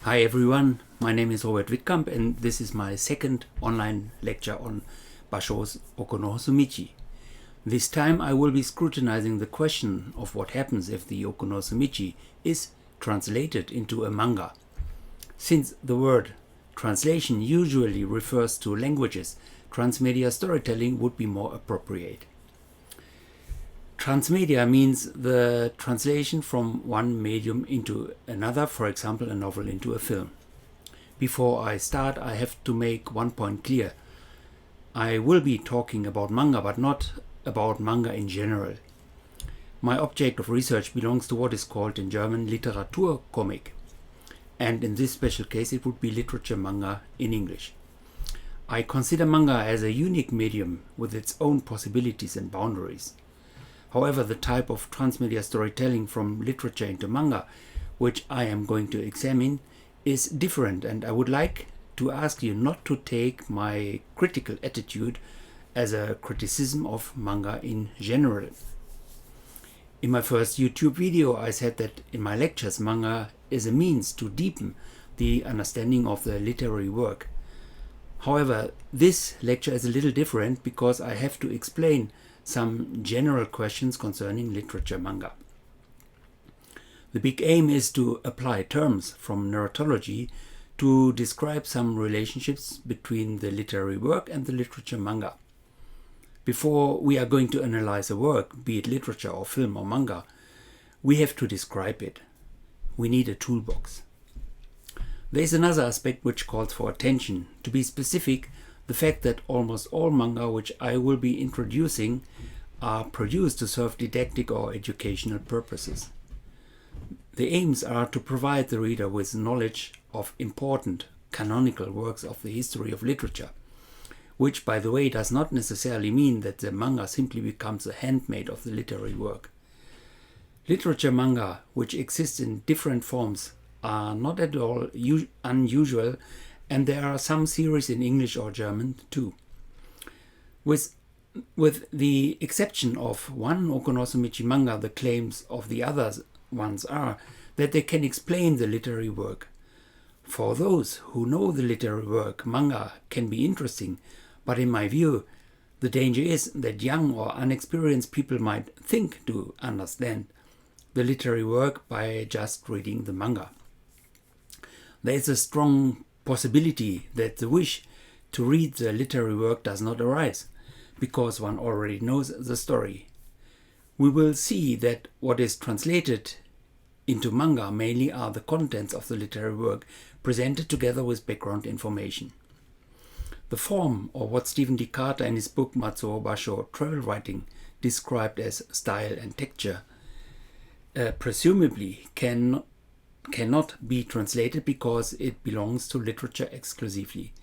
Hi everyone, my name is Wittkamp and this is my second online lecture on Basho's Oko no Hosomichi. This time I will be scrutinizing the question of what happens if the Oko no Hosomichi is translated into a manga. Since the word translation usually refers to languages, transmedia storytelling would be more appropriate. Transmedia means the translation from one medium into another, for example a novel into a film. Before I start, I have to make one point clear. I will be talking about manga, but not about manga in general. My object of research belongs to what is called in German Literaturcomic, and in this special case it would be literature manga in English. I consider manga as a unique medium with its own possibilities and boundaries. However, the type of transmedia storytelling from literature into manga, which I am going to examine, is different, and I would like to ask you not to take my critical attitude as a criticism of manga in general. In my first YouTube video, I said that in my lectures manga is a means to deepen the understanding of the literary work. However, this lecture is a little different because I have to explain some general questions concerning literature manga. The big aim is to apply terms from narratology to describe some relationships between the literary work and the literature manga. Before we are going to analyze a work, be it literature or film or manga, we have to describe it. We need a toolbox. There is another aspect which calls for attention. To be specific, the fact that almost all manga which I will be introducing are produced to serve didactic or educational purposes. The aims are to provide the reader with knowledge of important canonical works of the history of literature, which, by the way, does not necessarily mean that the manga simply becomes a handmaid of the literary work. Literature manga, which exist in different forms, are not at all unusual, and there are some series in English or German too. With the exception of one Oko no Hosomichi manga, the claims of the other ones are that they can explain the literary work. For those who know the literary work, manga can be interesting, but in my view, the danger is that young or unexperienced people might think to understand the literary work by just reading the manga. There is a strong possibility that the wish to read the literary work does not arise, because one already knows the story. We will see that what is translated into manga mainly are the contents of the literary work presented together with background information. The form, or what Stephen D. Carter in his book Matsuo Basho Travel Writing described as style and texture, presumably cannot be translated because it belongs to literature exclusively.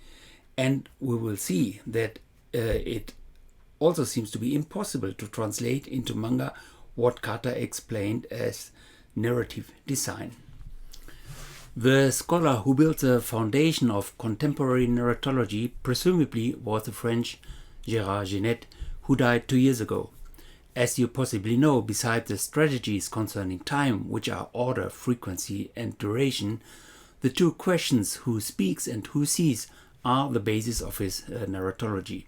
And we will see that it also seems to be impossible to translate into manga what Carter explained as narrative design. The scholar who built the foundation of contemporary narratology presumably was the French Jeanettes, who died 2 years ago. As you possibly know, besides the strategies concerning time, which are order, frequency and duration, the two questions who speaks and who sees are the basis of his narratology.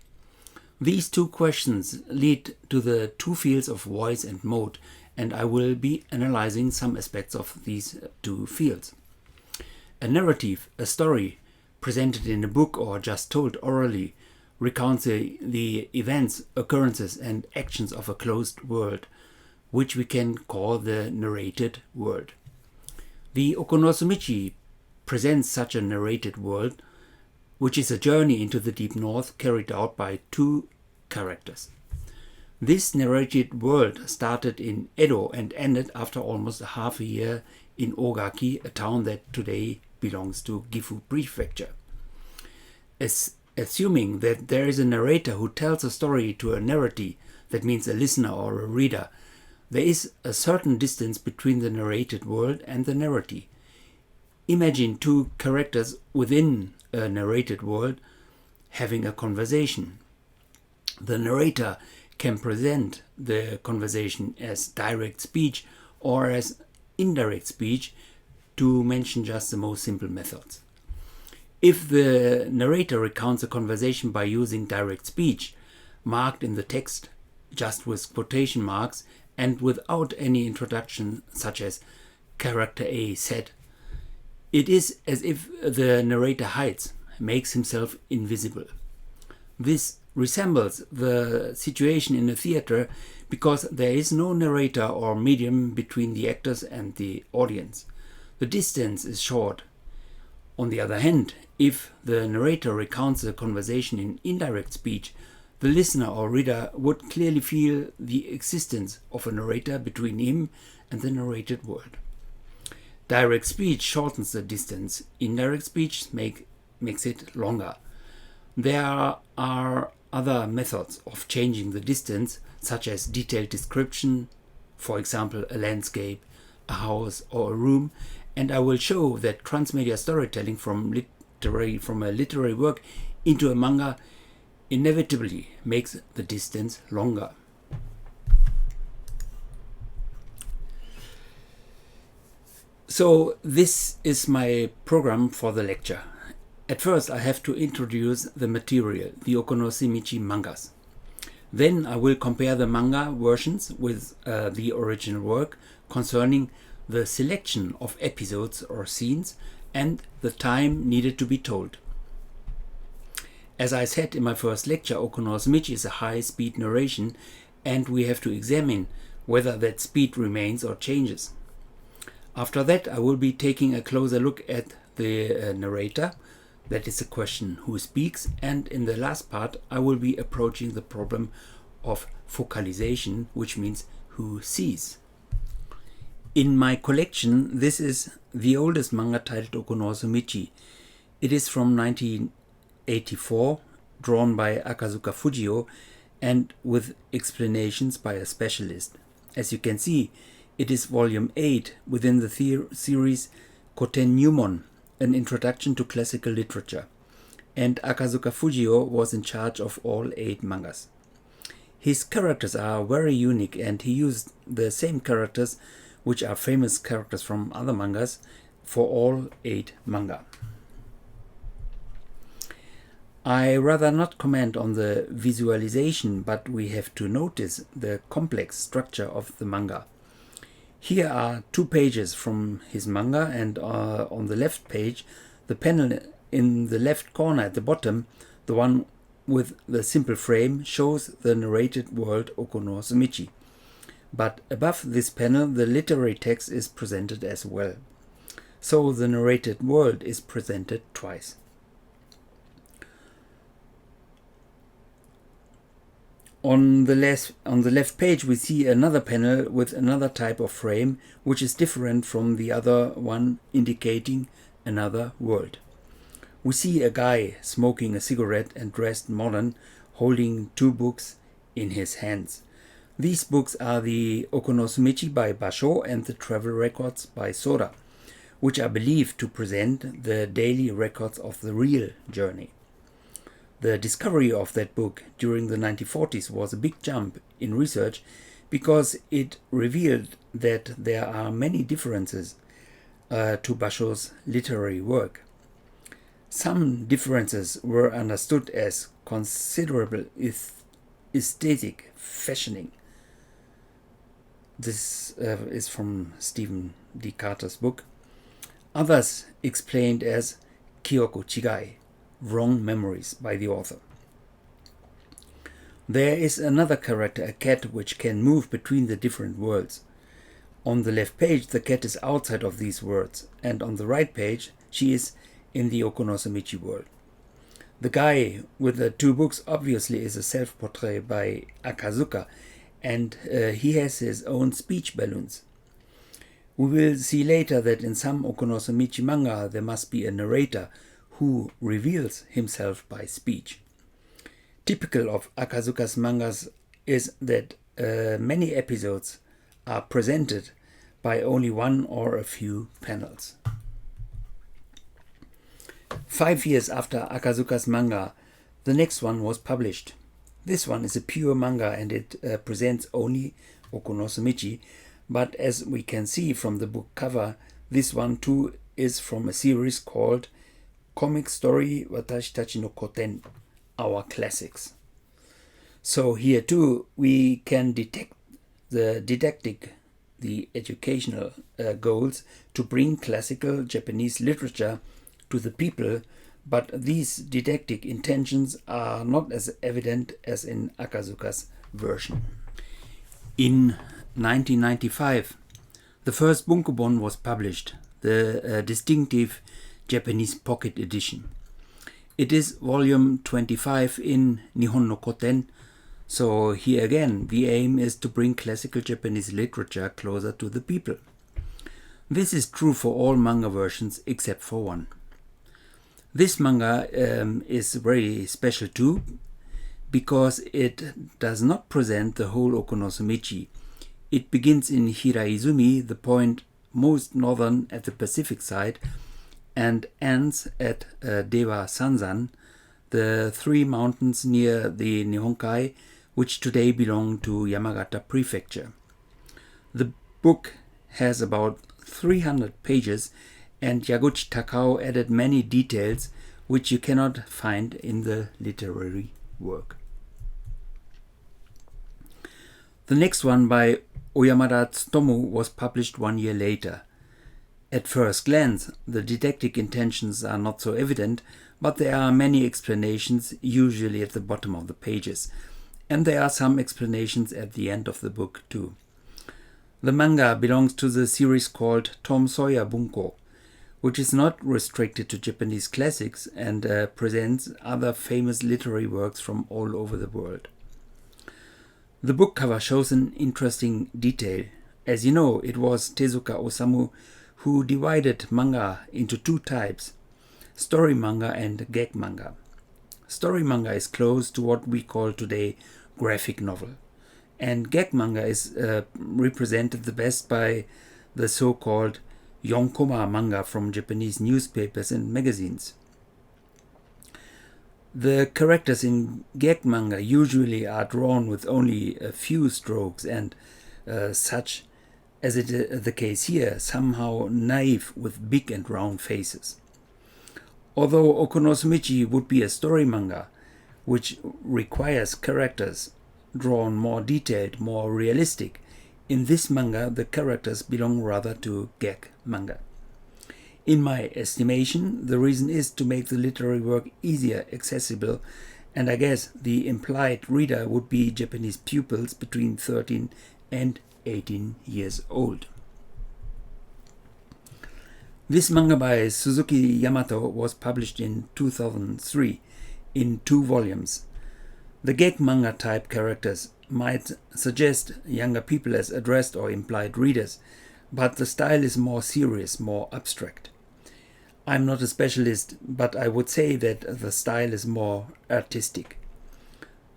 These two questions lead to the two fields of voice and mode, and I will be analyzing some aspects of these two fields. A narrative, a story, presented in a book or just told orally, recounts the events, occurrences and actions of a closed world, which we can call the narrated world. The Oko no Hosomichi presents such a narrated world, which is a journey into the deep north carried out by two characters. This narrated world started in Edo and ended after almost half a year in Ogaki, a town that today belongs to Gifu Prefecture. Assuming that there is a narrator who tells a story to a narratee, that means a listener or a reader, there is a certain distance between the narrated world and the narratee. Imagine two characters within a narrated world having a conversation. The narrator can present the conversation as direct speech or as indirect speech to mention just the most simple methods. If the narrator recounts a conversation by using direct speech, marked in the text just with quotation marks and without any introduction such as character A said, it is as if the narrator hides, makes himself invisible. This resembles the situation in a theater because there is no narrator or medium between the actors and the audience. The distance is short. On the other hand, if the narrator recounts the conversation in indirect speech, the listener or reader would clearly feel the existence of a narrator between him and the narrated world. Direct speech shortens the distance. Indirect speech makes it longer. There are other methods of changing the distance, such as detailed description, for example, a landscape, a house, or a room, and I will show that transmedia storytelling from a literary work into a manga inevitably makes the distance longer. So this is my program for the lecture. At first I have to introduce the material, the Hosomichi mangas. Then I will compare the manga versions with the original work concerning the selection of episodes or scenes and the time needed to be told. As I said in my first lecture, Hosomichi is a high-speed narration, and we have to examine whether that speed remains or changes. After that, I will be taking a closer look at the narrator, that is the question who speaks, and in the last part I will be approaching the problem of focalization, which means who sees. In my collection, this is the oldest manga titled Hosomichi. It is from 1984, drawn by Akazuka Fujio and with explanations by a specialist. As you can see, it is volume 8 within the series Koten Numon, an introduction to classical literature, and Akazuka Fujio was in charge of all 8 mangas. His characters are very unique, and he used the same characters, which are famous characters from other mangas, for all 8 manga. I rather not comment on the visualization, but we have to notice the complex structure of the manga. Here are 2 pages from his manga, and on the left page, the panel in the left corner at the bottom, the one with the simple frame, shows the narrated world Hosomichi. But above this panel, the literary text is presented as well. So the narrated world is presented twice. On the left page we see another panel with another type of frame, which is different from the other one, indicating another world. We see a guy smoking a cigarette and dressed modern, holding 2 books in his hands. These books are the Hosomichi by Basho and the Travel Records by Soda, which are believed to present the daily records of the real journey. The discovery of that book during the 1940s was a big jump in research because it revealed that there are many differences to Basho's literary work. Some differences were understood as considerable aesthetic fashioning. This is from Stephen D. Carter's book. Others explained as Kyoko Chigai, wrong memories, by the author. There is another character, a cat, which can move between the different worlds. On the left page, the cat is outside of these worlds, and on the right page, she is in the Hosomichi world. The guy with the 2 books obviously is a self-portrait by Akazuka, and he has his own speech balloons. We will see later that in some Hosomichi manga there must be a narrator who reveals himself by speech. Typical of Akazuka's mangas is that many episodes are presented by only 1 or a few panels. 5 years after Akazuka's manga, the next one was published. This one is a pure manga, and it presents only Hosomichi, but as we can see from the book cover, This one too is from a series called Comic Story Watashi Tachi no Koten, Our Classics. So here too we can detect the didactic, the educational goals to bring classical Japanese literature to the people, but these didactic intentions are not as evident as in Akazuka's version. In 1995, the first bunkobon was published, the distinctive Japanese pocket edition. It is volume 25 in Nihon no Koten, so here again the aim is to bring classical Japanese literature closer to the people. This is true for all manga versions except for one. This manga is very special too, because it does not present the whole Hosomichi. It begins in Hiraizumi, the point most northern at the Pacific side, and ends at Dewa Sanzan, the 3 mountains near the Nihonkai, which today belong to Yamagata Prefecture. The book has about 300 pages, and Yaguchi Takao added many details which you cannot find in the literary work. The next one by Oyamada Tsutomu was published 1 year later. At first glance, the didactic intentions are not so evident, but there are many explanations, usually at the bottom of the pages, and there are some explanations at the end of the book too. The manga belongs to the series called Tom Sawyer Bunko, which is not restricted to Japanese classics and presents other famous literary works from all over the world. The book cover shows an interesting detail. As you know, it was Tezuka Osamu who divided manga into 2 types, story manga and gag manga. Story manga is close to what we call today graphic novel, and gag manga is represented the best by the so-called yonkoma manga from Japanese newspapers and magazines. The characters in gag manga usually are drawn with only a few strokes and such as it is the case here, somehow naive with big and round faces. Although Hosomichi would be a story manga, which requires characters drawn more detailed, more realistic, in this manga the characters belong rather to gag manga. In my estimation, the reason is to make the literary work easier accessible, and I guess the implied reader would be Japanese pupils between 13 and 18 years old. This manga by Suzuki Yamato was published in 2003 in 2 volumes. The gag manga type characters might suggest younger people as addressed or implied readers, but the style is more serious, more abstract. I'm not a specialist, but I would say that the style is more artistic.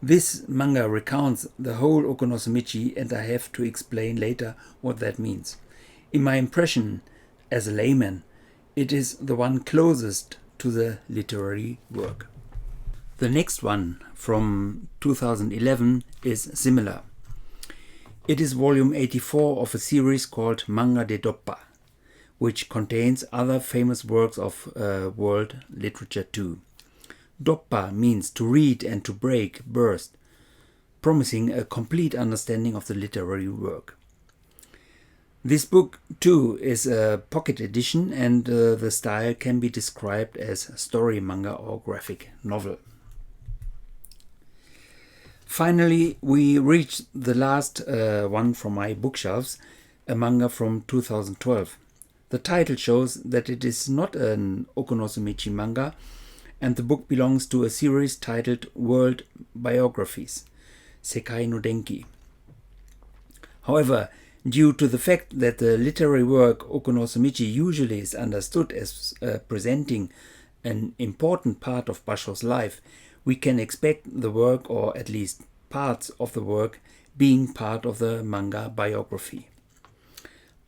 This manga recounts the whole Hosomichi, and I have to explain later what that means. In my impression, as a layman, it is the one closest to the literary work. The next one, from 2011, is similar. It is volume 84 of a series called Manga de Doppa, which contains other famous works of world literature too. Doppa means to read and to break, burst, promising a complete understanding of the literary work. This book too is a pocket edition, and the style can be described as story manga or graphic novel. Finally, we reached the last one from my bookshelves, a manga from 2012. The title shows that it is not an Hosomichi manga, and the book belongs to a series titled World Biographies, Sekai no Denki. However, due to the fact that the literary work Hosomichi usually is understood as presenting an important part of Basho's life, we can expect the work, or at least parts of the work, being part of the manga biography.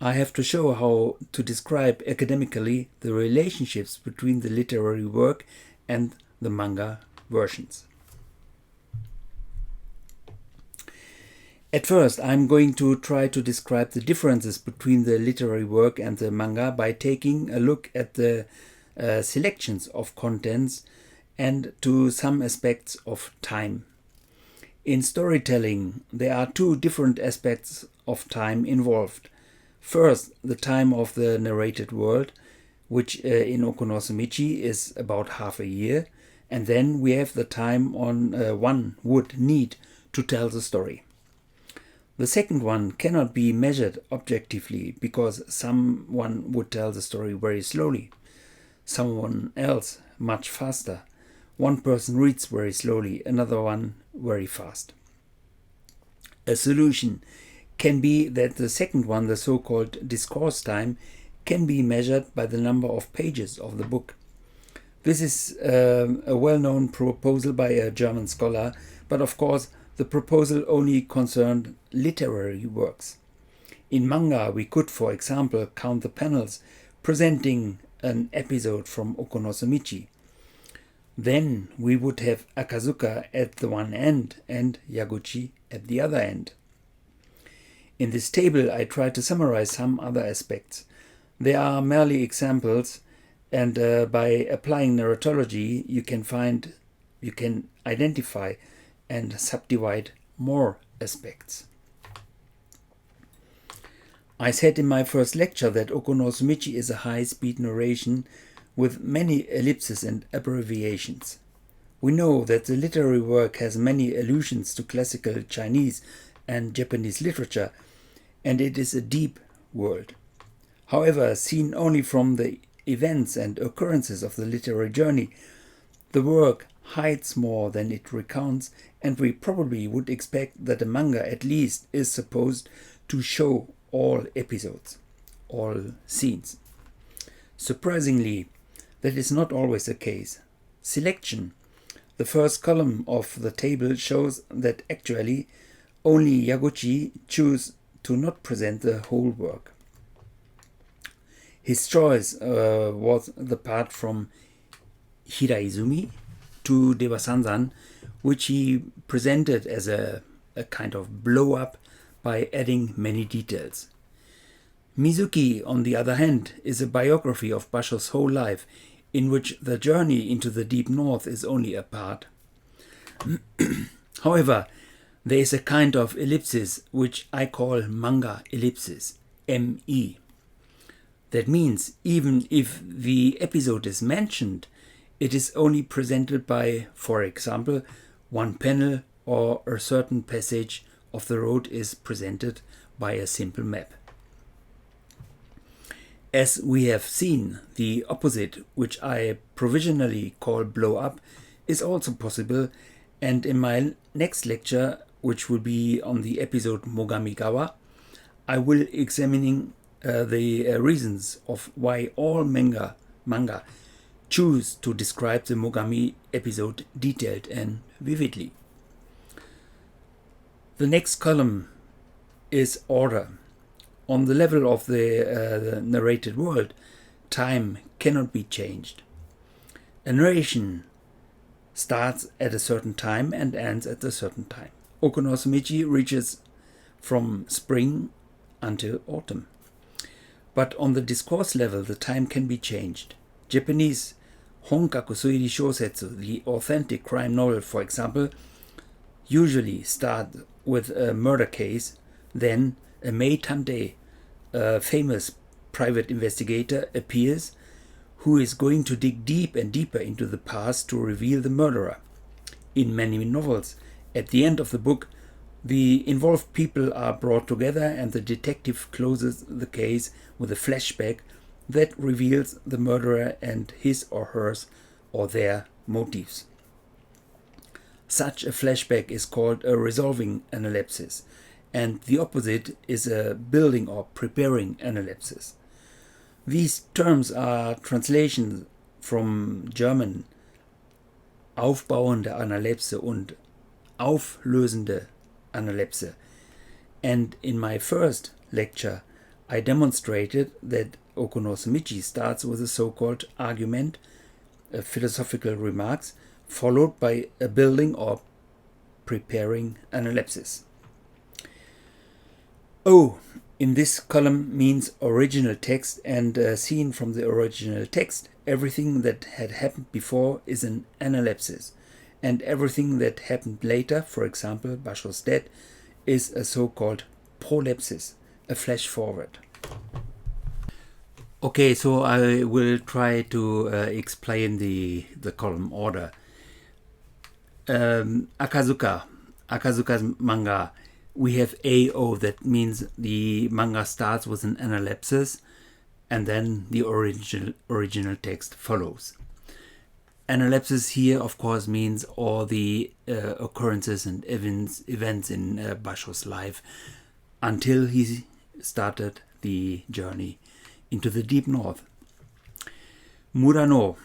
I have to show how to describe academically the relationships between the literary work and the manga versions. At first, I'm going to try to describe the differences between the literary work and the manga by taking a look at the selections of contents and to some aspects of time. In storytelling, there are two different aspects of time involved. First, the time of the narrated world, which in Hosomichi is about half a year, and then we have the time one would need to tell the story. The second one cannot be measured objectively because someone would tell the story very slowly, someone else much faster. One person reads very slowly, another one very fast. A solution can be that the second one, the so-called discourse time, can be measured by the number of pages of the book. This is a well-known proposal by a German scholar, but of course the proposal only concerned literary works. In manga we could, for example, count the panels presenting an episode from Hosomichi. Then we would have Akazuka at the one end and Yaguchi at the other end. In this table I try to summarize some other aspects. They are merely examples, and by applying narratology you can identify and subdivide more aspects. I said in my first lecture that Hosomichi is a high-speed narration with many ellipses and abbreviations. We know that the literary work has many allusions to classical Chinese and Japanese literature, and it is a deep world. However, seen only from the events and occurrences of the literary journey, the work hides more than it recounts, and we probably would expect that a manga at least is supposed to show all episodes, all scenes. Surprisingly, that is not always the case. Selection. The first column of the table shows that actually only Yaguchi chose to not present the whole work. His choice was the part from Hiraizumi to Dewa-sanzan, which he presented as a kind of blow-up by adding many details. Mizuki, on the other hand, is a biography of Basho's whole life, in which the journey into the deep north is only a part. However, there is a kind of ellipsis which I call manga ellipsis, ME. That means even if the episode is mentioned, it is only presented by, for example, one panel, or a certain passage of the road is presented by a simple map. As we have seen, the opposite, which I provisionally call blow up, is also possible, and in my next lecture, which will be on the episode Mogamigawa, I will examining the reasons of why all manga choose to describe the Mogami episode detailed and vividly. The next column is order. On the level of the narrated world, time cannot be changed. A narration starts at a certain time and ends at a certain time. Hosomichi reaches from spring until autumn. But on the discourse level, the time can be changed. Japanese honkaku suiri shousetsu, the authentic crime novel, for example, usually start with a murder case, then a meitante, a famous private investigator, appears, who is going to dig deep and deeper into the past to reveal the murderer. In many novels, at the end of the book, the involved people are brought together and the detective closes the case with a flashback that reveals the murderer and his or hers or their motives. Such a flashback is called a resolving analepsis, and the opposite is a building or preparing analepsis. These terms are translations from German aufbauende Analepse und auflösende Analepse, and in my first lecture I demonstrated that Hosomichi starts with a so-called argument, philosophical remarks, followed by a building or preparing analepsis. O in this column means original text, and seen from the original text, everything that had happened before is an analepsis, and everything that happened later, for example, Basho's death, is a so-called prolepsis, a flash forward. Okay, so I will try to explain the column order. Akazuka's manga, we have AO, that means the manga starts with an analepsis and then the original text follows. Analepsis here, of course, means all the occurrences and events in Basho's life until he started the journey into the deep north. Murano.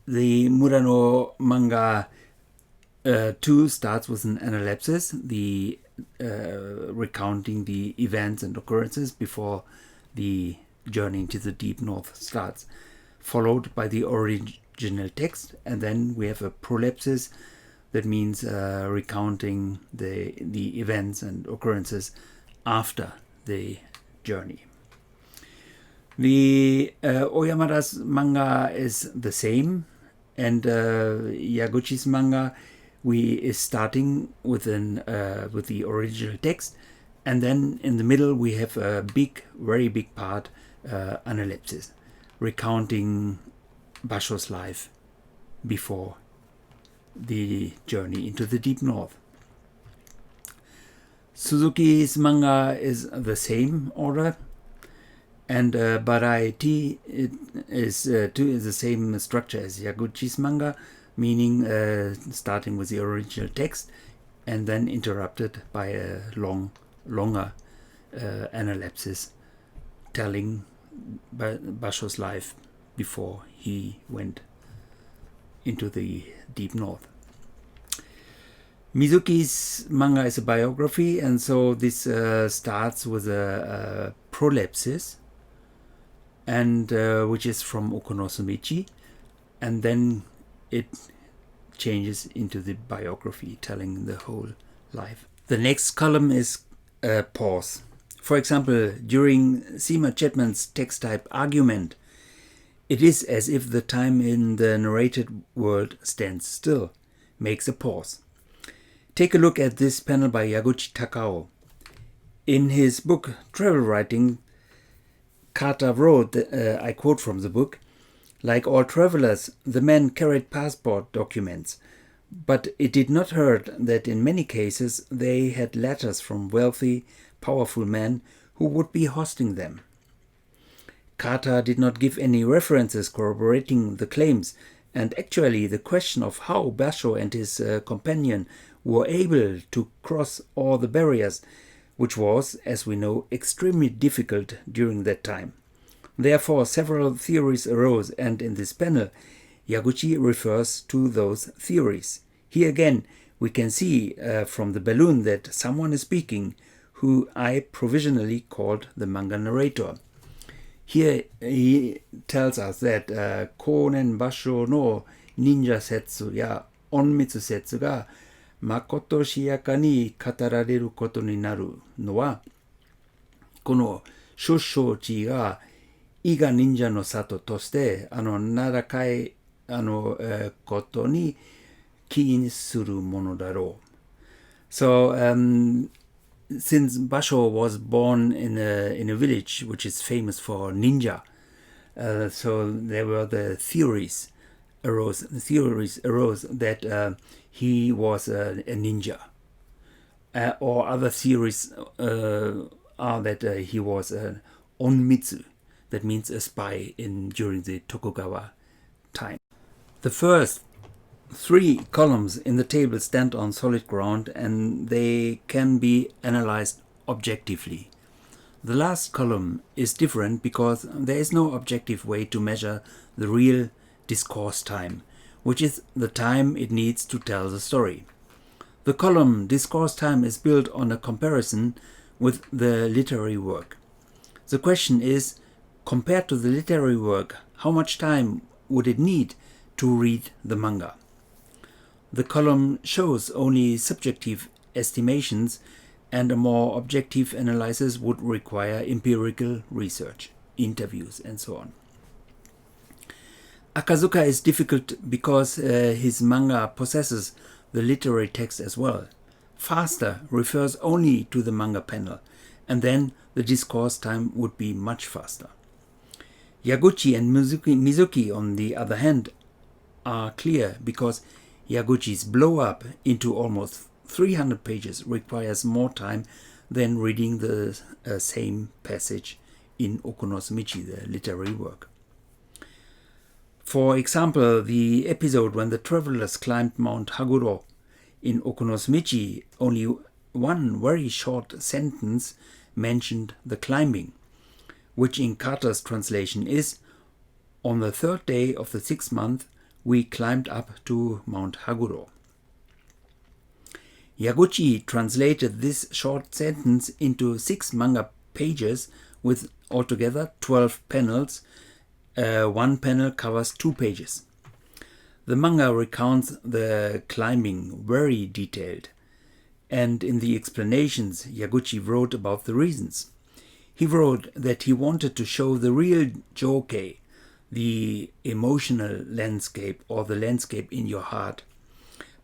The Murano manga 2 starts with an analepsis, the recounting the events and occurrences before the journey into the deep north starts, followed by the original text, and then we have a prolepsis, that means recounting the events and occurrences after the journey. The Oyamada's manga is the same, and Yaguchi's manga is starting with the original text, and then in the middle we have a very big part, analepsis, recounting Basho's life before the journey into the deep north. Suzuki's manga is the same order, and Barai T is the same structure as Yaguchi's manga, meaning starting with the original text and then interrupted by a longer analepsis telling Basho's life before he went into the deep north. Mizuki's manga is a biography, and so this starts with a prolepsis, and which is from Hosomichi, and then it changes into the biography telling the whole life. The next column is a pause. For example, during Seema Chapman's text type argument, it is as if the time in the narrated world stands still, makes a pause. Take a look at this panel by Yaguchi Takao. In his book Travel Writing, Carter wrote, I quote from the book, "Like all travelers, the men carried passport documents, but it did not hurt that in many cases they had letters from wealthy, powerful men who would be hosting them." Carter did not give any references corroborating the claims, and actually the question of how Basho and his companion were able to cross all the barriers, which was, as we know, extremely difficult during that time. Therefore, several theories arose, and in this panel, Yaguchi refers to those theories. Here again, we can see from the balloon that someone is speaking, who I provisionally called the manga narrator. Here he tells us that Konen Basho no ninja setsu ya onmitsu setsu ga makoto shiaka ni katarareru koto ni naru no wa kono shoshochi ga iga ninja no sato toshite narakai koto ni kiin suru mono daro. So since Basho was born in a village which is famous for ninja, so there were the theories arose that he was a ninja, or other theories are that he was an onmitsu, that means a spy during the Tokugawa time. The first 3 columns in the table stand on solid ground, and they can be analyzed objectively. The last column is different because there is no objective way to measure the real discourse time, which is the time it needs to tell the story. The column discourse time is built on a comparison with the literary work. The question is, compared to the literary work, how much time would it need to read the manga? The column shows only subjective estimations and a more objective analysis would require empirical research, interviews, and so on. Akazuka is difficult because his manga possesses the literary text as well. Faster refers only to the manga panel, and then the discourse time would be much faster. Yaguchi and Mizuki, on the other hand, are clear because Yaguchi's blow-up into almost 300 pages requires more time than reading the same passage in Hosomichi, the literary work. For example, the episode when the travelers climbed Mount Haguro in Hosomichi, only one very short sentence mentioned the climbing, which in Carter's translation is, "On the third day of the 6th month, we climbed up to Mount Haguro." Yaguchi translated this short sentence into 6 manga pages with altogether 12 panels. One panel covers 2 pages. The manga recounts the climbing very detailed, and in the explanations Yaguchi wrote about the reasons. He wrote that he wanted to show the real jokei, the emotional landscape or the landscape in your heart.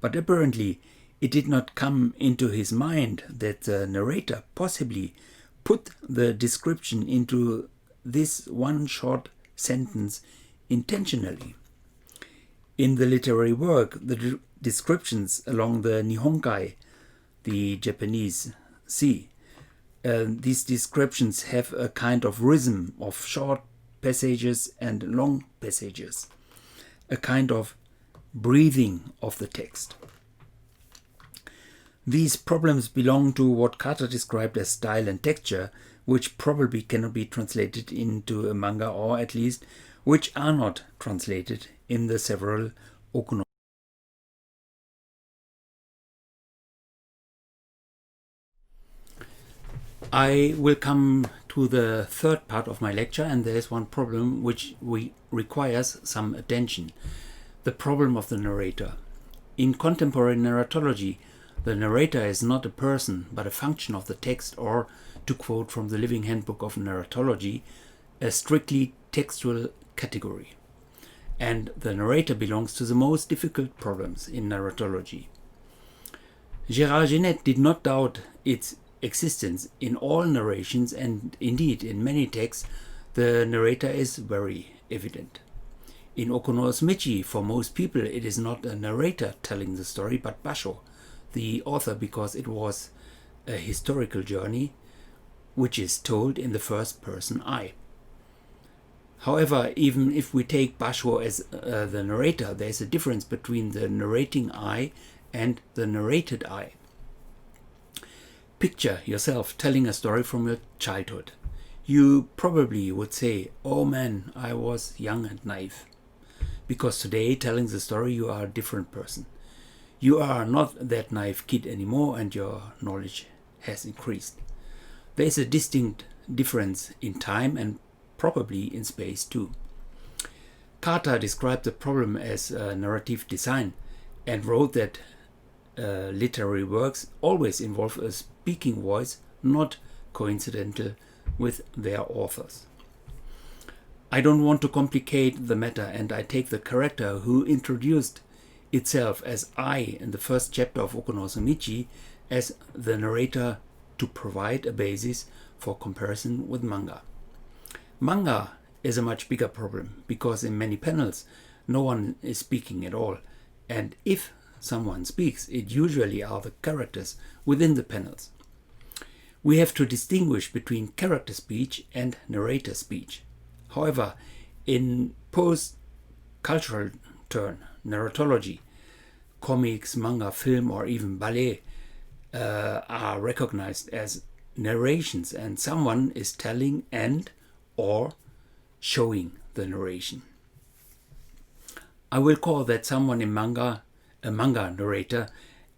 But apparently it did not come into his mind that the narrator possibly put the description into this one short sentence intentionally. In the literary work, the descriptions along the Nihonkai, the Japanese sea, these descriptions have a kind of rhythm of short passages and long passages, a kind of breathing of the text. These problems belong to what Carter described as style and texture, which probably cannot be translated into a manga, or at least which are not translated in the several Okuno. I will come to the third part of my lecture, and there is one problem which requires some attention. The problem of the narrator. In contemporary narratology, the narrator is not a person, but a function of the text, or, to quote from the Living Handbook of Narratology, a strictly textual category. And the narrator belongs to the most difficult problems in narratology. Jeanettes did not doubt its existence in all narrations, and indeed in many texts the narrator is very evident. In Hosomichi, for most people, it is not a narrator telling the story, but Basho, the author, because it was a historical journey which is told in the first person I. However, even if we take Basho as the narrator, there is a difference between the narrating I and the narrated I. Picture yourself telling a story from your childhood. You probably would say, "Oh man, I was young and naive." Because today, telling the story, you are a different person. You are not that naive kid anymore, and your knowledge has increased. There is a distinct difference in time and probably in space too. Carter described the problem as narrative design and wrote that literary works always involve a speaking voice, not coincidental with their authors. I don't want to complicate the matter, and I take the character who introduced itself as I in the first chapter of Hosomichi as the narrator to provide a basis for comparison with manga. Manga is a much bigger problem because in many panels no one is speaking at all, and if someone speaks, it usually are the characters within the panels. We have to distinguish between character speech and narrator speech. However, in post-cultural turn, narratology, comics, manga, film, or even ballet are recognized as narrations, and someone is telling and or showing the narration. I will call that someone in manga a manga narrator,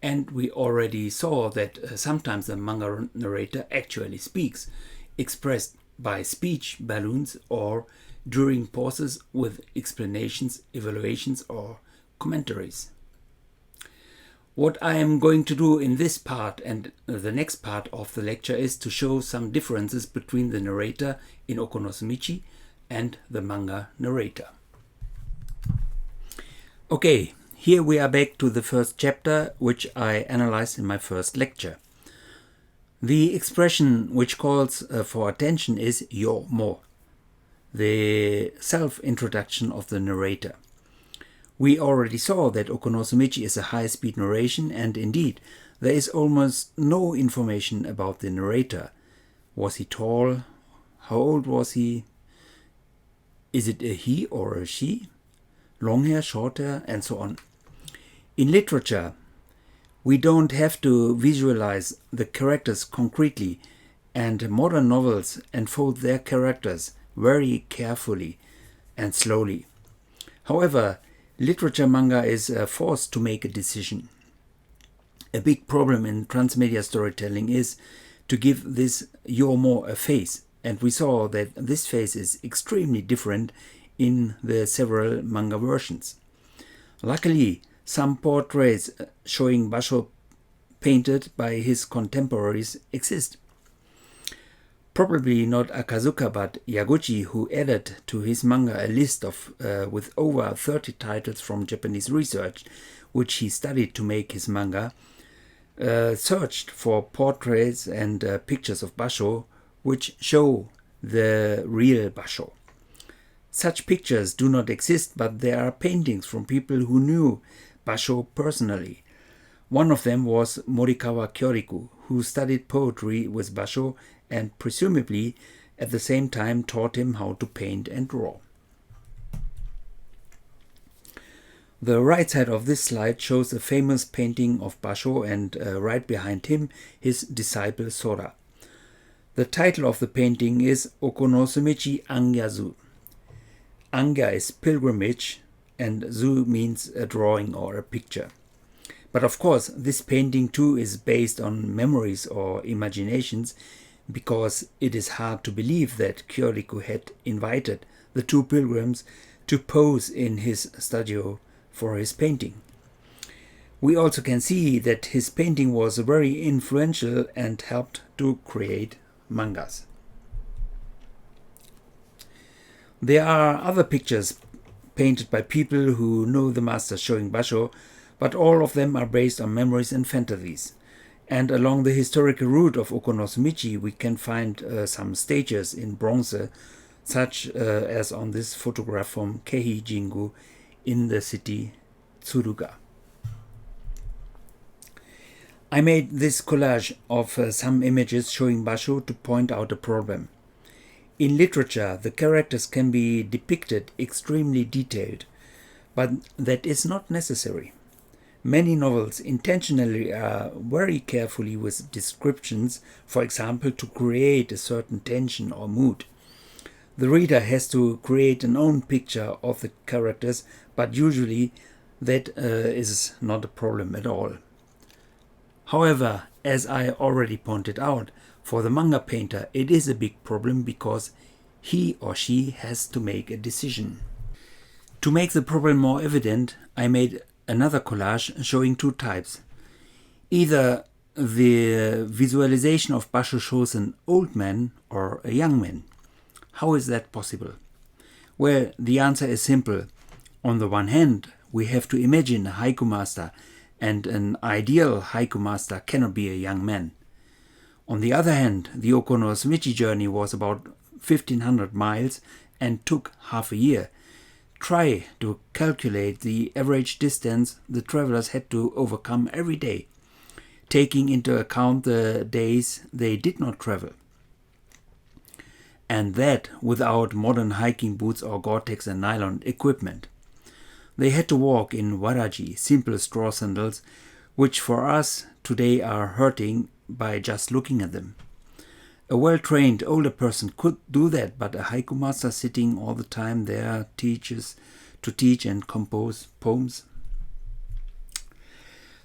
and we already saw that sometimes the manga narrator actually speaks, expressed by speech balloons or during pauses with explanations, evaluations, or commentaries. What I am going to do in this part and the next part of the lecture is to show some differences between the narrator in Hosomichi and the manga narrator. Okay, here we are back to the first chapter, which I analyzed in my first lecture. The expression which calls for attention is yo mo, the self-introduction of the narrator. We already saw that Hosomichi is a high-speed narration, and indeed, there is almost no information about the narrator. Was he tall? How old was he? Is it a he or a she? Long hair, short hair, and so on. In literature, we don't have to visualize the characters concretely, and modern novels unfold their characters very carefully and slowly. However, literature manga is forced to make a decision. A big problem in transmedia storytelling is to give this yomo a face, and we saw that this face is extremely different in the several manga versions. Luckily, some portraits showing Basho painted by his contemporaries exist. Probably not Akazuka, but Yaguchi, who added to his manga a list of with over 30 titles from Japanese research, which he studied to make his manga, searched for portraits and pictures of Basho which show the real Basho. Such pictures do not exist, but there are paintings from people who knew Basho personally. One of them was Morikawa Kyoriku, who studied poetry with Basho and presumably at the same time taught him how to paint and draw. The right side of this slide shows a famous painting of Basho, and right behind him his disciple Sora. The title of the painting is Hosomichi Angya-zu. Angya is pilgrimage and zu means a drawing or a picture. But of course, this painting too is based on memories or imaginations, because it is hard to believe that Kyoriku had invited the two pilgrims to pose in his studio for his painting. We also can see that his painting was very influential and helped to create mangas. There are other pictures painted by people who know the master showing Basho, but all of them are based on memories and fantasies. And along the historical route of Hosomichi, we can find some statues in bronze, such as on this photograph from Keihi Jingu in the city Tsuruga. I made this collage of some images showing Basho to point out a problem. In literature, the characters can be depicted extremely detailed, but that is not necessary. Many novels intentionally are very carefully with descriptions, for example, to create a certain tension or mood. The reader has to create an own picture of the characters, but usually that is not a problem at all. However, as I already pointed out, for the manga painter it is a big problem because he or she has to make a decision. To make the problem more evident, I made another collage showing two types. Either the visualization of Basho shows an old man or a young man. How is that possible? Well, the answer is simple. On the one hand, we have to imagine a haiku master, and an ideal haiku master cannot be a young man. On the other hand, the Hosomichi journey was about 1500 miles and took half a year. Try to calculate the average distance the travelers had to overcome every day, taking into account the days they did not travel. And that without modern hiking boots or Gore-Tex and nylon equipment. They had to walk in waraji, simple straw sandals, which for us today are hurting by just looking at them. A well-trained older person could do that, but a haiku master sitting all the time there teaches to teach and compose poems.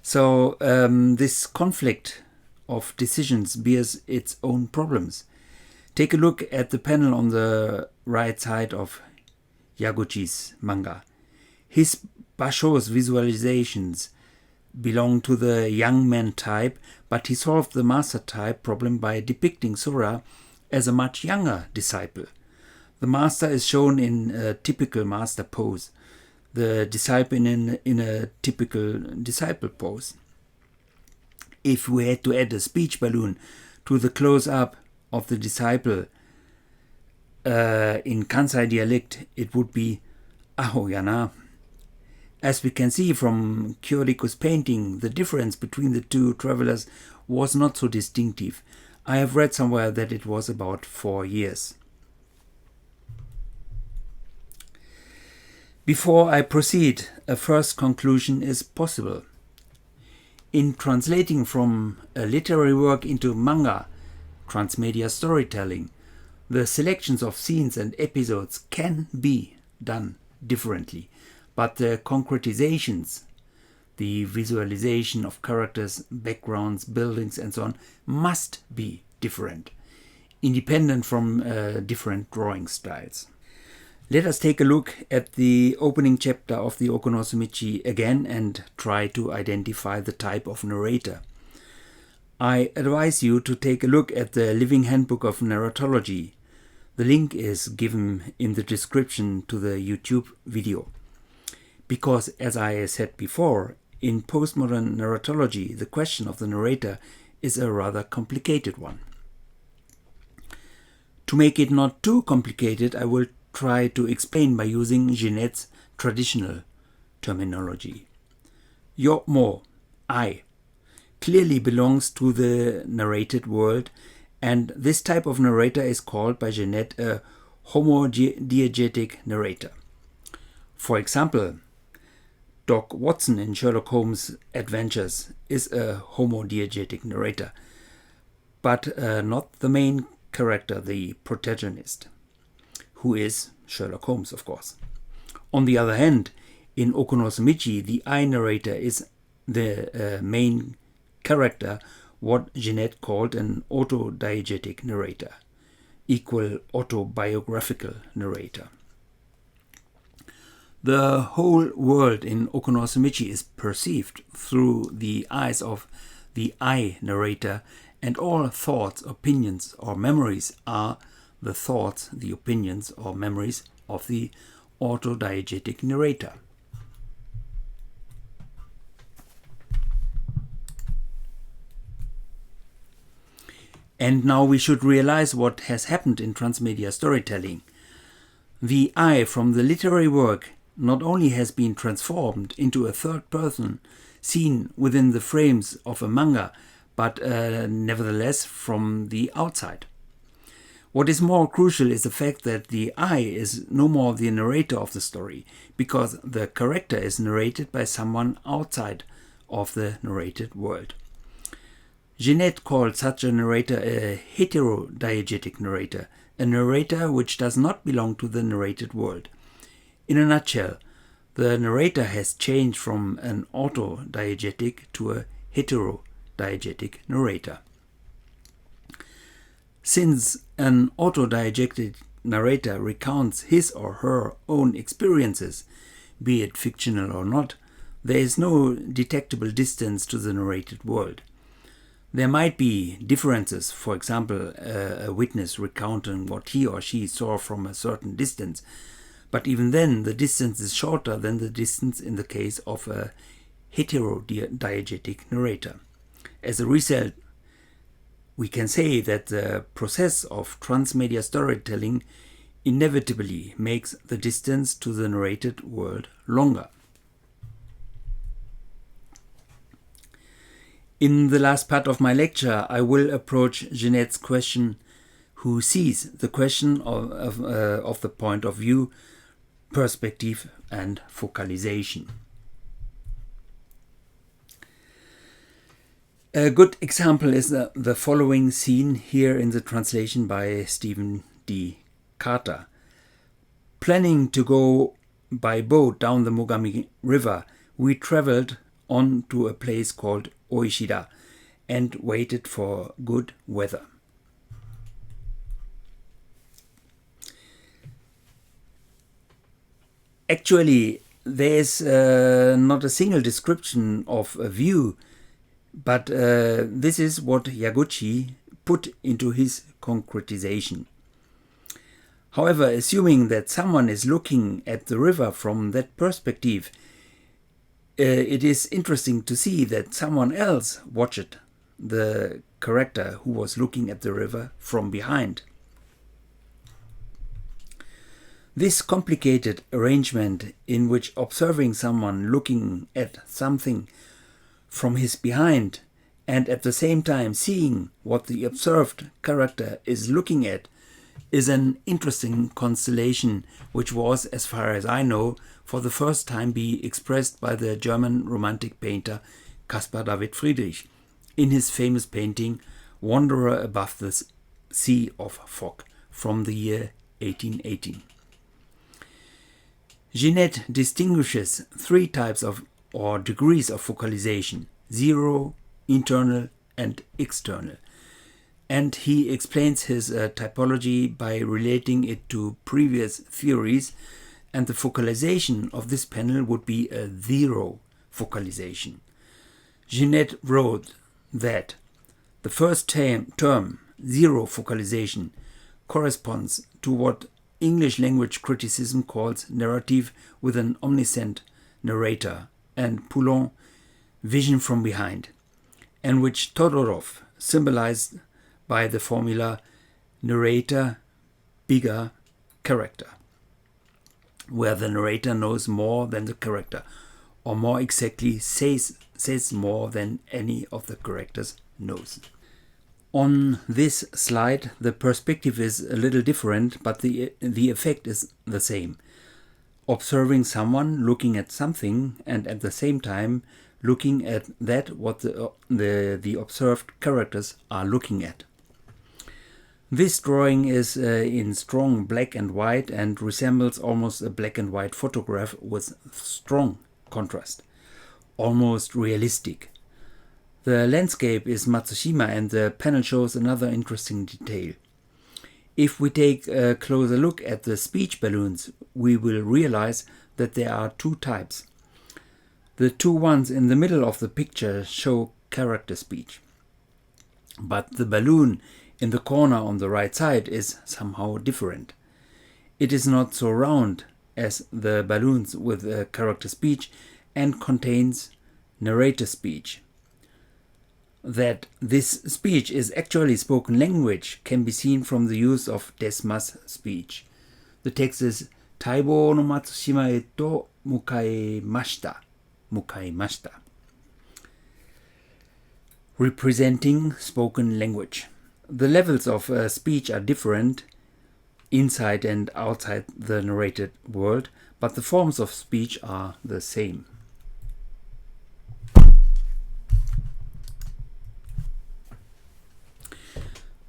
So this conflict of decisions bears its own problems. Take a look at the panel on the right side of Yaguchi's manga. His Basho's visualizations belonged to the young man type, but he solved the master type problem by depicting Sora as a much younger disciple. The master is shown in a typical master pose, the disciple in a typical disciple pose. If we had to add a speech balloon to the close-up of the disciple in Kansai dialect, it would be Aho yana. As we can see from Kyoriko's painting, the difference between the two travelers was not so distinctive. I have read somewhere that it was about 4 years. Before I proceed, a first conclusion is possible. In translating from a literary work into manga, transmedia storytelling, the selections of scenes and episodes can be done differently, but the concretizations, the visualization of characters, backgrounds, buildings and so on, must be different, independent from different drawing styles. Let us take a look at the opening chapter of the Hosomichi again and try to identify the type of narrator. I advise you to take a look at the Living Handbook of Narratology. The link is given in the description to the YouTube video. Because, as I said before, in postmodern narratology, the question of the narrator is a rather complicated one. To make it not too complicated, I will try to explain by using Jeanette's traditional terminology. Yo-mo, I, clearly belongs to the narrated world, and this type of narrator is called by Jeanette a homodiegetic narrator. For example, Doc Watson in Sherlock Holmes' Adventures is a homodiegetic narrator, but not the main character, the protagonist, who is Sherlock Holmes, of course. On the other hand, in Hosomichi, the I narrator is the main character, what Jeanette called an autodiegetic narrator, equal autobiographical narrator. The whole world in Hosomichi is perceived through the eyes of the I narrator, and all thoughts, opinions, or memories are the thoughts, the opinions, or memories of the autodiegetic narrator. And now we should realize what has happened in transmedia storytelling. The I from the literary work not only has been transformed into a third person seen within the frames of a manga, but nevertheless from the outside. What is more crucial is the fact that the I is no more the narrator of the story, because the character is narrated by someone outside of the narrated world. Jeanette called such a narrator a heterodiegetic narrator, a narrator which does not belong to the narrated world. In a nutshell, the narrator has changed from an autodiegetic to a heterodiegetic narrator. Since an autodiegetic narrator recounts his or her own experiences, be it fictional or not, there is no detectable distance to the narrated world. There might be differences, for example, a witness recounting what he or she saw from a certain distance, but even then the distance is shorter than the distance in the case of a heterodiegetic narrator. As a result, we can say that the process of transmedia storytelling inevitably makes the distance to the narrated world longer. In the last part of my lecture, I will approach Jeanette's question, who sees the question of the point of view, perspective and focalization. A good example is the following scene here in the translation by Stephen D. Carter. Planning to go by boat down the Mogami River, we traveled on to a place called Oishida and waited for good weather. Actually, there is not a single description of a view, but this is what Yaguchi put into his concretization. However, assuming that someone is looking at the river from that perspective, it is interesting to see that someone else watched the character who was looking at the river from behind. This complicated arrangement in which observing someone looking at something from his behind and at the same time seeing what the observed character is looking at is an interesting constellation which was, as far as I know, for the first time be expressed by the German romantic painter Caspar David Friedrich in his famous painting Wanderer Above the Sea of Fog from the year 1818. Jeanettes distinguishes three types of or degrees of focalization: zero, internal and external. And he explains his typology by relating it to previous theories, and the focalization of this panel would be a zero focalization. Jeanettes wrote that the first term, zero focalization, corresponds to what English language criticism calls narrative with an omniscient narrator, and Poulon, vision from behind, and which Todorov symbolized by the formula narrator, bigger, character, where the narrator knows more than the character, or more exactly says more than any of the characters knows. On this slide, the perspective is a little different, but the effect is the same. Observing someone looking at something and at the same time looking at that what the observed characters are looking at. This drawing is in strong black and white and resembles almost a black and white photograph with strong contrast, almost realistic. The landscape is Matsushima, and the panel shows another interesting detail. If we take a closer look at the speech balloons, we will realize that there are two types. The two ones in the middle of the picture show character speech, but the balloon in the corner on the right side is somehow different. It is not so round as the balloons with character speech and contains narrator speech. That this speech is actually spoken language can be seen from the use of Desma's speech. The text is Taibo no Matsushima e to mukaemashita, representing spoken language. The levels of speech are different inside and outside the narrated world, but the forms of speech are the same.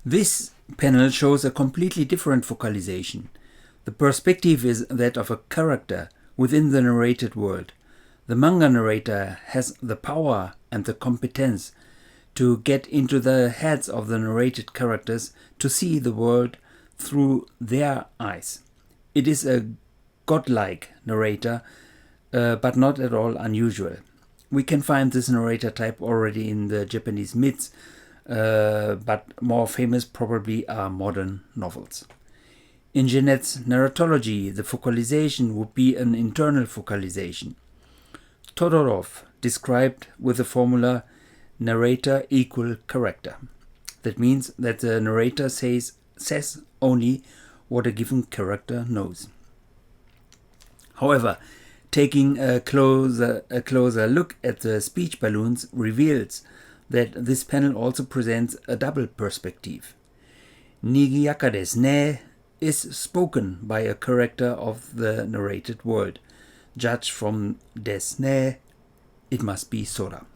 This panel shows a completely different focalization. The perspective is that of a character within the narrated world. The manga narrator has the power and the competence to get into the heads of the narrated characters to see the world through their eyes. It is a godlike narrator, but not at all unusual. We can find this narrator type already in the Japanese myths, but more famous probably are modern novels. In Jeanette's narratology, the focalization would be an internal focalization. Todorov described with the formula narrator equal character. That means that the narrator says only what a given character knows. However, taking a closer look at the speech balloons reveals that this panel also presents a double perspective. Nigiyaka desu ne is spoken by a character of the narrated world. Judged from desu ne, it must be Sora.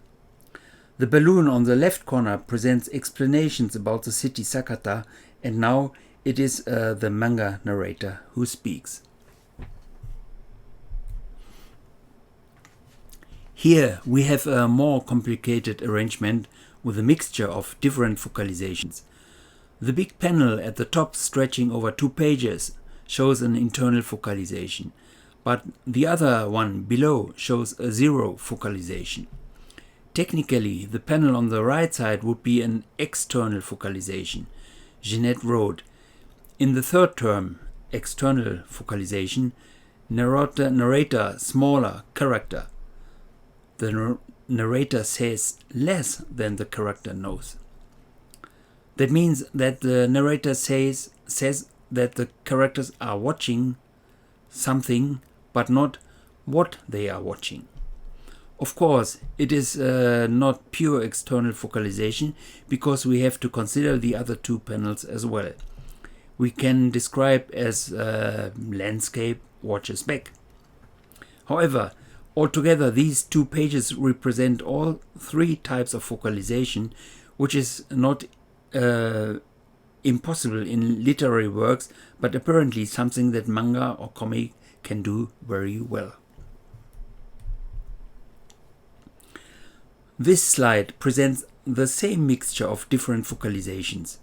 The balloon on the left corner presents explanations about the city Sakata, and now it is the manga narrator who speaks. Here we have a more complicated arrangement with a mixture of different focalizations. The big panel at the top, stretching over 2 pages, shows an internal focalization, but the other one below shows a zero focalization. Technically, the panel on the right side would be an external focalization. Jeanette wrote, in the third term, external focalization, narrator smaller character. The narrator says less than the character knows. That means that the narrator says that the characters are watching something, but not what they are watching. Of course, it is not pure external focalization, because we have to consider the other two panels as well. We can describe as landscape watches back. However, altogether these two pages represent all three types of focalization, which is not impossible in literary works, but apparently something that manga or comic can do very well. This slide presents the same mixture of different focalizations.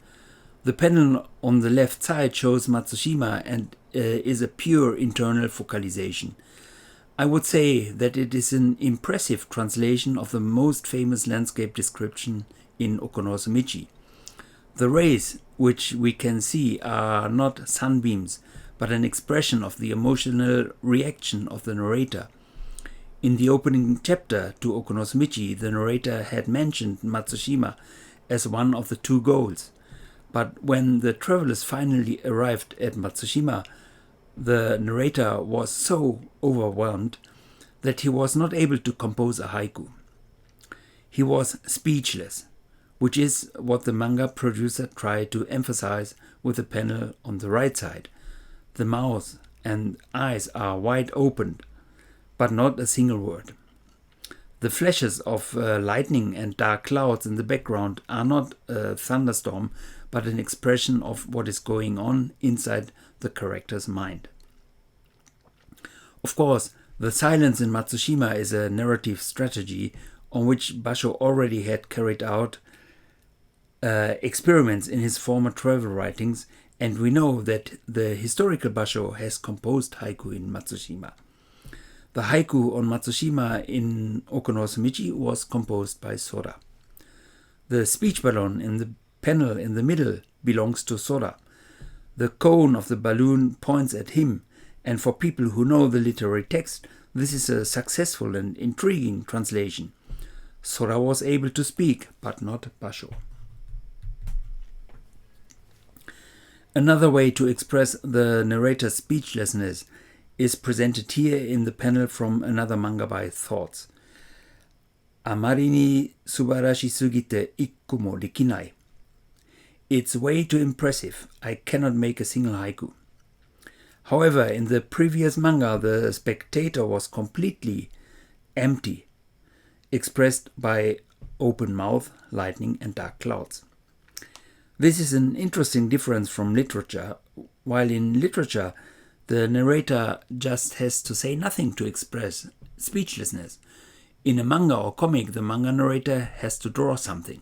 The panel on the left side shows Matsushima and is a pure internal focalization. I would say that it is an impressive translation of the most famous landscape description in Hosomichi. The rays which we can see are not sunbeams, but an expression of the emotional reaction of the narrator. In the opening chapter to Hosomichi, the narrator had mentioned Matsushima as one of the two goals. But when the travelers finally arrived at Matsushima, the narrator was so overwhelmed that he was not able to compose a haiku. He was speechless, which is what the manga producer tried to emphasize with the panel on the right side. The mouth and eyes are wide open, but not a single word. The flashes of lightning and dark clouds in the background are not a thunderstorm, but an expression of what is going on inside the character's mind. Of course, the silence in Matsushima is a narrative strategy on which Basho already had carried out experiments in his former travel writings, and we know that the historical Basho has composed haiku in Matsushima. The haiku on Matsushima in Hosomichi was composed by Sora. The speech balloon in the panel in the middle belongs to Sora. The cone of the balloon points at him, and for people who know the literary text, this is a successful and intriguing translation. Sora was able to speak, but not Basho. Another way to express the narrator's speechlessness is presented here in the panel from another manga by Thoughts. Amari ni subarashi sugite ikku mo dekinai. It's way too impressive. I cannot make a single haiku. However, in the previous manga, the spectator was completely empty, expressed by open mouth, lightning and dark clouds. This is an interesting difference from literature. While in literature, the narrator just has to say nothing to express speechlessness. In a manga or comic, the manga narrator has to draw something.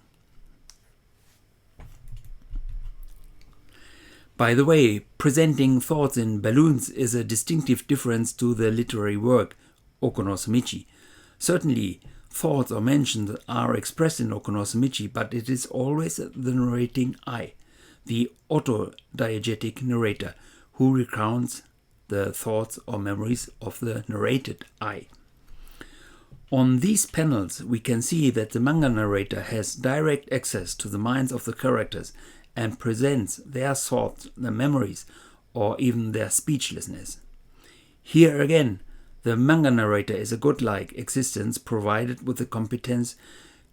By the way, presenting thoughts in balloons is a distinctive difference to the literary work, Hosomichi. Certainly, thoughts or mentions are expressed in Hosomichi, but it is always the narrating I, the autodiegetic narrator, who recounts the thoughts or memories of the narrated I. On these panels, we can see that the manga narrator has direct access to the minds of the characters and presents their thoughts, their memories, or even their speechlessness. Here again, the manga narrator is a godlike existence provided with the competence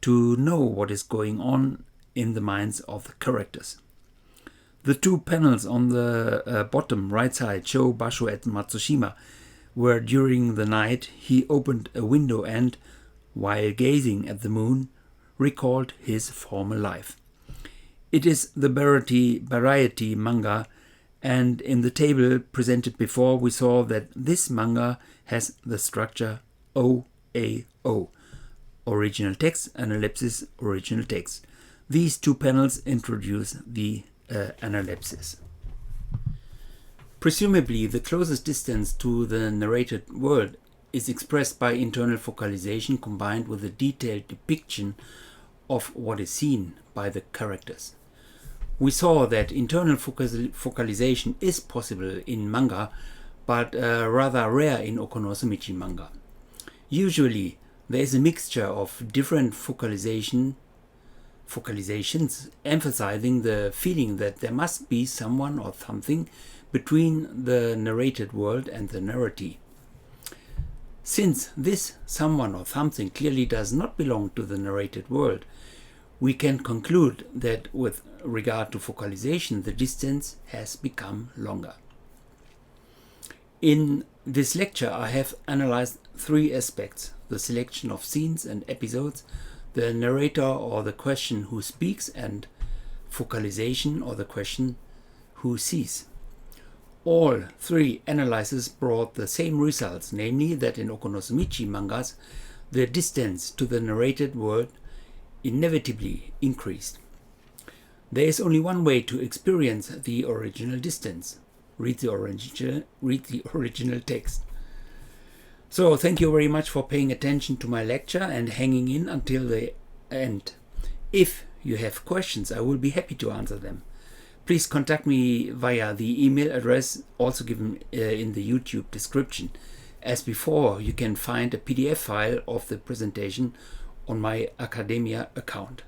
to know what is going on in the minds of the characters. The two panels on the bottom right side show Basho at Matsushima, where during the night he opened a window and, while gazing at the moon, recalled his former life. It is the variety manga, and in the table presented before we saw that this manga has the structure OAO, original text and ellipsis, original text. These two panels introduce the analepsis. Presumably, the closest distance to the narrated world is expressed by internal focalization combined with a detailed depiction of what is seen by the characters. We saw that internal focalization is possible in manga, but rather rare in Hosomichi manga. Usually, there is a mixture of different focalizations emphasizing the feeling that there must be someone or something between the narrated world and the narratee. Since this someone or something clearly does not belong to the narrated world, we can conclude that with regard to focalization, the distance has become longer. In this lecture, I have analyzed three aspects: the selection of scenes and episodes, the narrator or the question who speaks, and focalization or the question who sees. All three analyses brought the same results, namely that in Hosomichi mangas, the distance to the narrated world inevitably increased. There is only one way to experience the original distance. Read the original text. So thank you very much for paying attention to my lecture and hanging in until the end. If you have questions, I will be happy to answer them. Please contact me via the email address also given in the YouTube description. As before, you can find a PDF file of the presentation on my academia account.